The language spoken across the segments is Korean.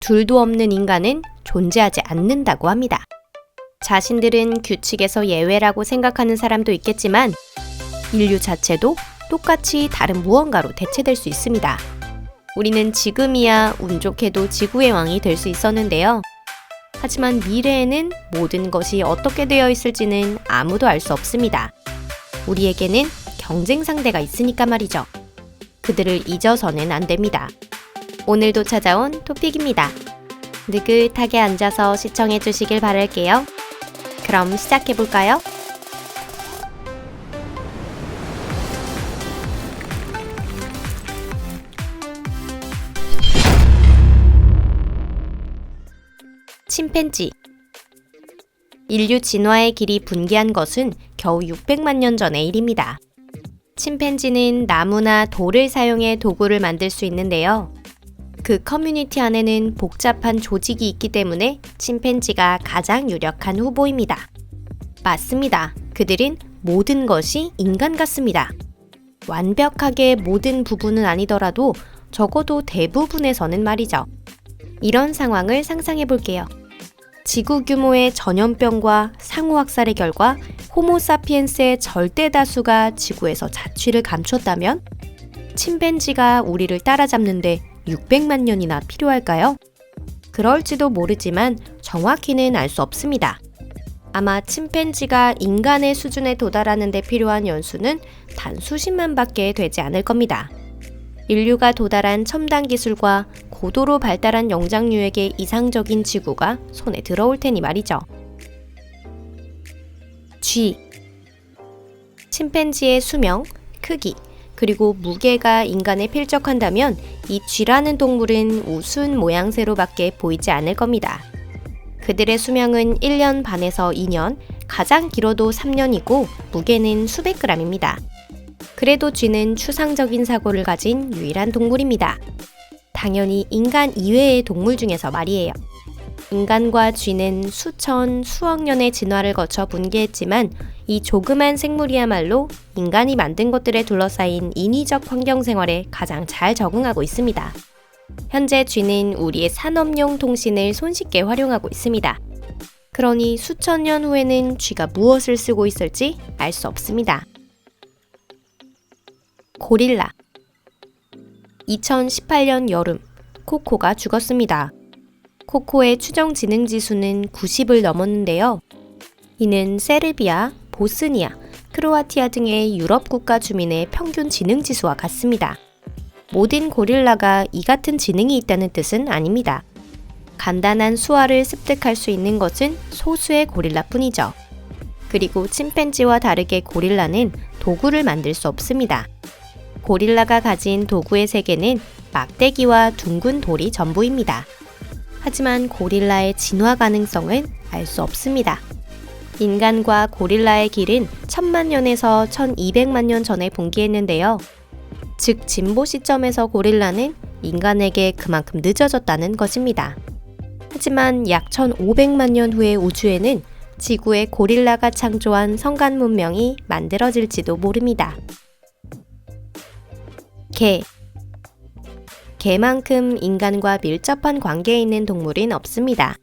둘도 없는 인간은 존재하지 않는다고 합니다. 자신들은 규칙에서 예외라고 생각하는 사람도 있겠지만 인류 자체도 똑같이 다른 무언가로 대체될 수 있습니다. 우리는 지금이야 운 좋게도 지구의 왕이 될 수 있었는데요. 하지만 미래에는 모든 것이 어떻게 되어 있을지는 아무도 알 수 없습니다. 우리에게는 경쟁 상대가 있으니까 말이죠. 그들을 잊어서는 안 됩니다. 오늘도 찾아온 토픽입니다. 느긋하게 앉아서 시청해 주시길 바랄게요. 그럼 시작해 볼까요? 침팬지. 인류 진화의 길이 분기한 것은 겨우 600만 년 전의 일입니다. 침팬지는 나무나 돌을 사용해 도구를 만들 수 있는데요. 그 커뮤니티 안에는 복잡한 조직이 있기 때문에 침팬지가 가장 유력한 후보입니다. 맞습니다. 그들은 모든 것이 인간 같습니다. 완벽하게 모든 부분은 아니더라도 적어도 대부분에서는 말이죠. 이런 상황을 상상해 볼게요. 지구 규모의 전염병과 상호학살의 결과 호모사피엔스의 절대 다수가 지구에서 자취를 감췄다면 침팬지가 우리를 따라잡는데 600만 년이나 필요할까요? 그럴지도 모르지만 정확히는 알 수 없습니다. 아마 침팬지가 인간의 수준에 도달하는 데 필요한 연수는 단 수십만 밖에 되지 않을 겁니다. 인류가 도달한 첨단 기술과 고도로 발달한 영장류에게 이상적인 지구가 손에 들어올 테니 말이죠. 쥐. 침팬지의 수명, 크기, 그리고 무게가 인간에 필적한다면 이 쥐라는 동물은 우스운 모양새로밖에 보이지 않을 겁니다. 그들의 수명은 1년 반에서 2년, 가장 길어도 3년이고 무게는 수백 그램입니다. 그래도 쥐는 추상적인 사고를 가진 유일한 동물입니다. 당연히 인간 이외의 동물 중에서 말이에요. 인간과 쥐는 수천, 수억 년의 진화를 거쳐 분개했지만 이 조그만 생물이야말로 인간이 만든 것들에 둘러싸인 인위적 환경 생활에 가장 잘 적응하고 있습니다. 현재 쥐는 우리의 산업용 통신을 손쉽게 활용하고 있습니다. 그러니 수천 년 후에는 쥐가 무엇을 쓰고 있을지 알 수 없습니다. 고릴라. 2018년 여름, 코코가 죽었습니다. 코코의 추정 지능 지수는 90을 넘었는데요. 이는 세르비아, 보스니아, 크로아티아 등의 유럽 국가 주민의 평균 지능 지수와 같습니다. 모든 고릴라가 이 같은 지능이 있다는 뜻은 아닙니다. 간단한 수화를 습득할 수 있는 것은 소수의 고릴라뿐이죠. 그리고 침팬지와 다르게 고릴라는 도구를 만들 수 없습니다. 고릴라가 가진 도구의 세계는 막대기와 둥근 돌이 전부입니다. 하지만 고릴라의 진화 가능성은 알 수 없습니다. 인간과 고릴라의 길은 1000만 년에서 1200만 년 전에 분기했는데요. 즉 진보 시점에서 고릴라는 인간에게 그만큼 늦어졌다는 것입니다. 하지만 약 1500만 년 후의 우주에는 지구에 고릴라가 창조한 성간 문명이 만들어질지도 모릅니다. 개. 개만큼 인간과 밀접한 관계에 있는 동물은 없습니다.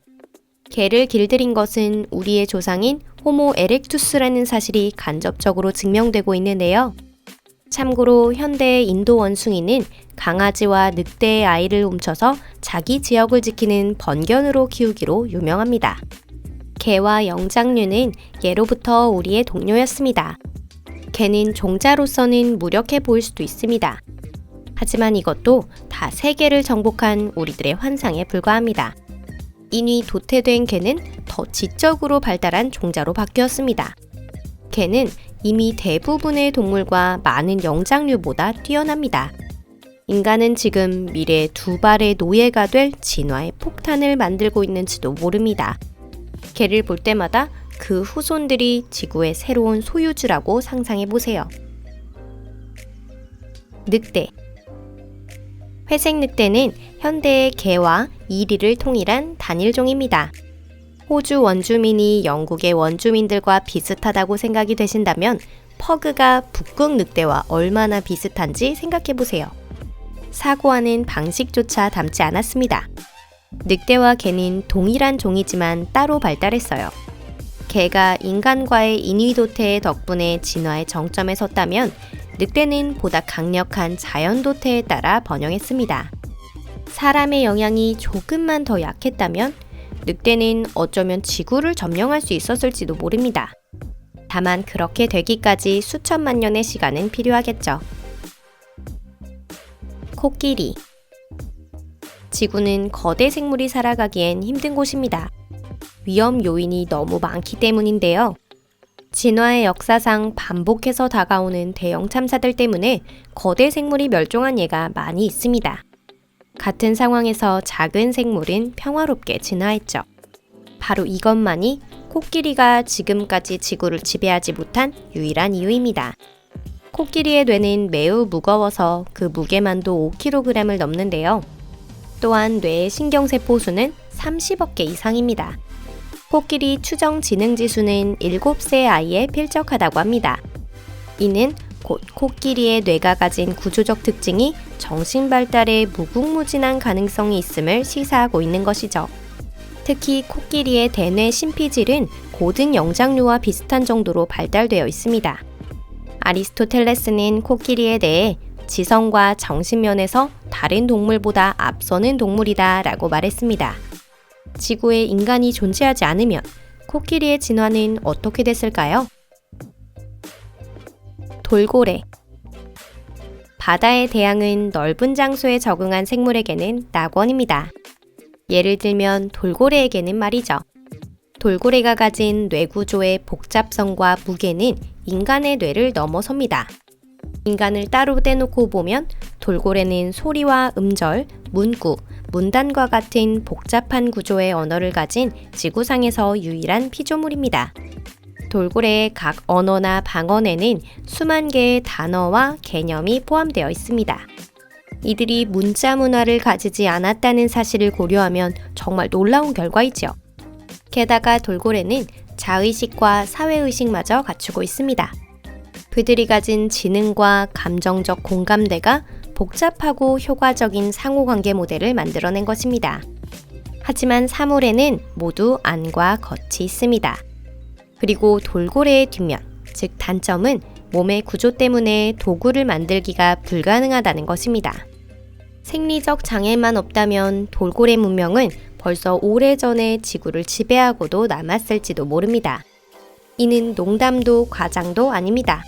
개를 길들인 것은 우리의 조상인 호모 에렉투스라는 사실이 간접적으로 증명되고 있는데요. 참고로 현대의 인도 원숭이는 강아지와 늑대의 아이를 훔쳐서 자기 지역을 지키는 번견으로 키우기로 유명합니다. 개와 영장류는 예로부터 우리의 동료였습니다. 개는 종자로서는 무력해 보일 수도 있습니다. 하지만 이것도 다 세계를 정복한 우리들의 환상에 불과합니다. 이미 도태된 개는 더 지적으로 발달한 종자로 바뀌었습니다. 개는 이미 대부분의 동물과 많은 영장류보다 뛰어납니다. 인간은 지금 미래의 두 발의 노예가 될 진화의 폭탄을 만들고 있는지도 모릅니다. 개를 볼 때마다 그 후손들이 지구의 새로운 소유주라고 상상해보세요. 늑대. 회색 늑대는 현대의 개와 이리를 통일한 단일종입니다. 호주 원주민이 영국의 원주민들과 비슷하다고 생각이 되신다면 퍼그가 북극 늑대와 얼마나 비슷한지 생각해보세요. 사고하는 방식조차 닮지 않았습니다. 늑대와 개는 동일한 종이지만 따로 발달했어요. 개가 인간과의 인위도태 덕분에 진화의 정점에 섰다면 늑대는 보다 강력한 자연도태에 따라 번영했습니다. 사람의 영향이 조금만 더 약했다면 늑대는 어쩌면 지구를 점령할 수 있었을지도 모릅니다. 다만 그렇게 되기까지 수천만 년의 시간은 필요하겠죠. 코끼리. 지구는 거대 생물이 살아가기엔 힘든 곳입니다. 위험 요인이 너무 많기 때문인데요. 진화의 역사상 반복해서 다가오는 대형 참사들 때문에 거대 생물이 멸종한 예가 많이 있습니다. 같은 상황에서 작은 생물은 평화롭게 진화했죠. 바로 이것만이 코끼리가 지금까지 지구를 지배하지 못한 유일한 이유입니다. 코끼리의 뇌는 매우 무거워서 그 무게만도 5kg을 넘는데요. 또한 뇌의 신경세포 수는 30억 개 이상입니다. 코끼리 추정 지능 지수는 7세 아이에 필적하다고 합니다. 이는 곧 코끼리의 뇌가 가진 구조적 특징이 정신 발달에 무궁무진한 가능성이 있음을 시사하고 있는 것이죠. 특히 코끼리의 대뇌 심피질은 고등 영장류와 비슷한 정도로 발달되어 있습니다. 아리스토텔레스는 코끼리에 대해 지성과 정신면에서 다른 동물보다 앞서는 동물이다 라고 말했습니다. 지구에 인간이 존재하지 않으면 코끼리의 진화는 어떻게 됐을까요? 돌고래. 바다의 대양은 넓은 장소에 적응한 생물에게는 낙원입니다. 예를 들면 돌고래에게는 말이죠. 돌고래가 가진 뇌 구조의 복잡성과 무게는 인간의 뇌를 넘어섭니다. 인간을 따로 떼놓고 보면 돌고래는 소리와 음절, 문구, 문단과 같은 복잡한 구조의 언어를 가진 지구상에서 유일한 피조물입니다. 돌고래의 각 언어나 방언에는 수만 개의 단어와 개념이 포함되어 있습니다. 이들이 문자 문화를 가지지 않았다는 사실을 고려하면 정말 놀라운 결과이죠. 게다가 돌고래는 자의식과 사회의식마저 갖추고 있습니다. 그들이 가진 지능과 감정적 공감대가 복잡하고 효과적인 상호관계 모델을 만들어낸 것입니다. 하지만 사물에는 모두 안과 겉이 있습니다. 그리고 돌고래의 뒷면, 즉 단점은 몸의 구조 때문에 도구를 만들기가 불가능하다는 것입니다. 생리적 장애만 없다면 돌고래 문명은 벌써 오래전에 지구를 지배하고도 남았을지도 모릅니다. 이는 농담도 과장도 아닙니다.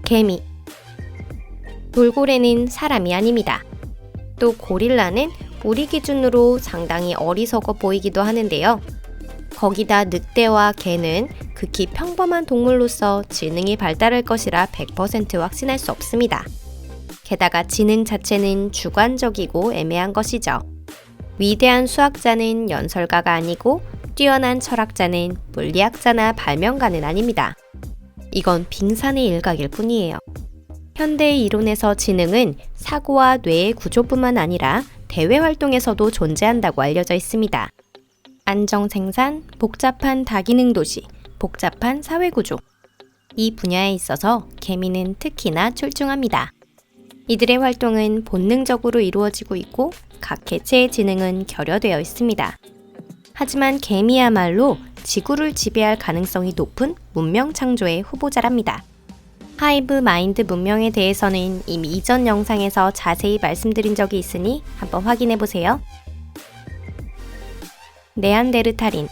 개미. 돌고래는 사람이 아닙니다. 또 고릴라는 우리 기준으로 상당히 어리석어 보이기도 하는데요. 거기다 늑대와 개는 극히 평범한 동물로서 지능이 발달할 것이라 100% 확신할 수 없습니다. 게다가 지능 자체는 주관적이고 애매한 것이죠. 위대한 수학자는 연설가가 아니고 뛰어난 철학자는 물리학자나 발명가는 아닙니다. 이건 빙산의 일각일 뿐이에요. 현대의 이론에서 지능은 사고와 뇌의 구조뿐만 아니라 대외 활동에서도 존재한다고 알려져 있습니다. 안정생산, 복잡한 다기능 도시, 복잡한 사회구조. 이 분야에 있어서 개미는 특히나 출중합니다. 이들의 활동은 본능적으로 이루어지고 있고 각 개체의 지능은 결여되어 있습니다. 하지만 개미야말로 지구를 지배할 가능성이 높은 문명 창조의 후보자랍니다. 하이브 마인드 문명에 대해서는 이미 이전 영상에서 자세히 말씀드린 적이 있으니 한번 확인해 보세요. 네안데르탈인.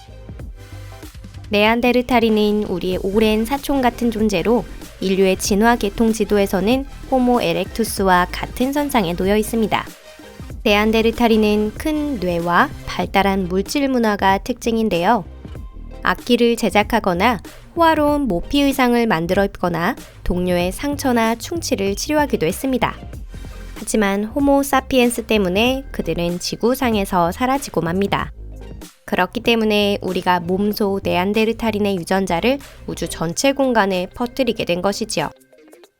네안데르탈인은 우리의 오랜 사촌 같은 존재로 인류의 진화 계통 지도에서는 호모 에렉투스와 같은 선상에 놓여 있습니다. 네안데르탈인은 큰 뇌와 발달한 물질 문화가 특징인데요. 악기를 제작하거나 호화로운 모피 의상을 만들어 입거나 동료의 상처나 충치를 치료하기도 했습니다. 하지만 호모 사피엔스 때문에 그들은 지구상에서 사라지고 맙니다. 그렇기 때문에 우리가 몸소 네안데르탈인의 유전자를 우주 전체 공간에 퍼뜨리게 된 것이지요.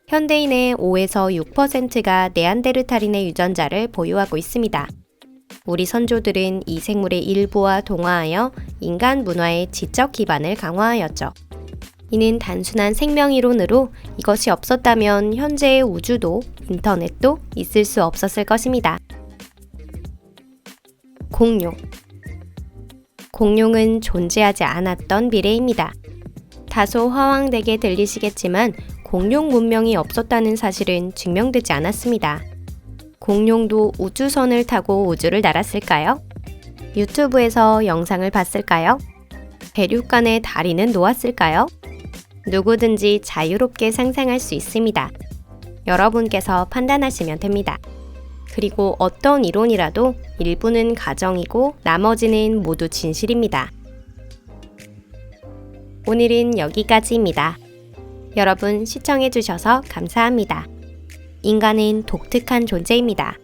현대인의 5에서 6%가 네안데르탈인의 유전자를 보유하고 있습니다. 우리 선조들은 이 생물의 일부와 동화하여 인간 문화의 지적 기반을 강화하였죠. 이는 단순한 생명이론으로 이것이 없었다면 현재의 우주도 인터넷도 있을 수 없었을 것입니다. 공룡. 공룡은 존재하지 않았던 미래입니다. 다소 허황되게 들리시겠지만 공룡 문명이 없었다는 사실은 증명되지 않았습니다. 공룡도 우주선을 타고 우주를 날았을까요? 유튜브에서 영상을 봤을까요? 대륙간에 다리는 놓았을까요? 누구든지 자유롭게 상상할 수 있습니다. 여러분께서 판단하시면 됩니다. 그리고 어떤 이론이라도 일부는 가정이고 나머지는 모두 진실입니다. 오늘은 여기까지입니다. 여러분 시청해주셔서 감사합니다. 인간은 독특한 존재입니다.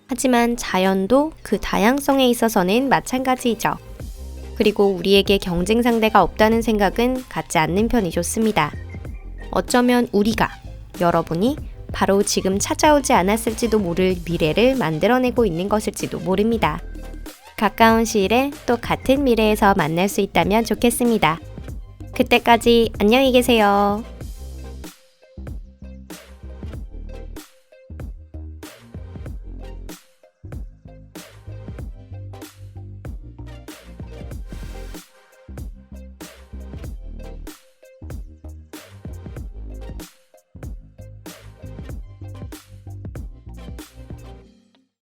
하지만 자연도 그 다양성에 있어서는 마찬가지이죠. 그리고 우리에게 경쟁 상대가 없다는 생각은 갖지 않는 편이 좋습니다. 어쩌면 우리가, 여러분이 바로 지금 찾아오지 않았을지도 모를 미래를 만들어내고 있는 것일지도 모릅니다. 가까운 시일에 또 같은 미래에서 만날 수 있다면 좋겠습니다. 그때까지 안녕히 계세요.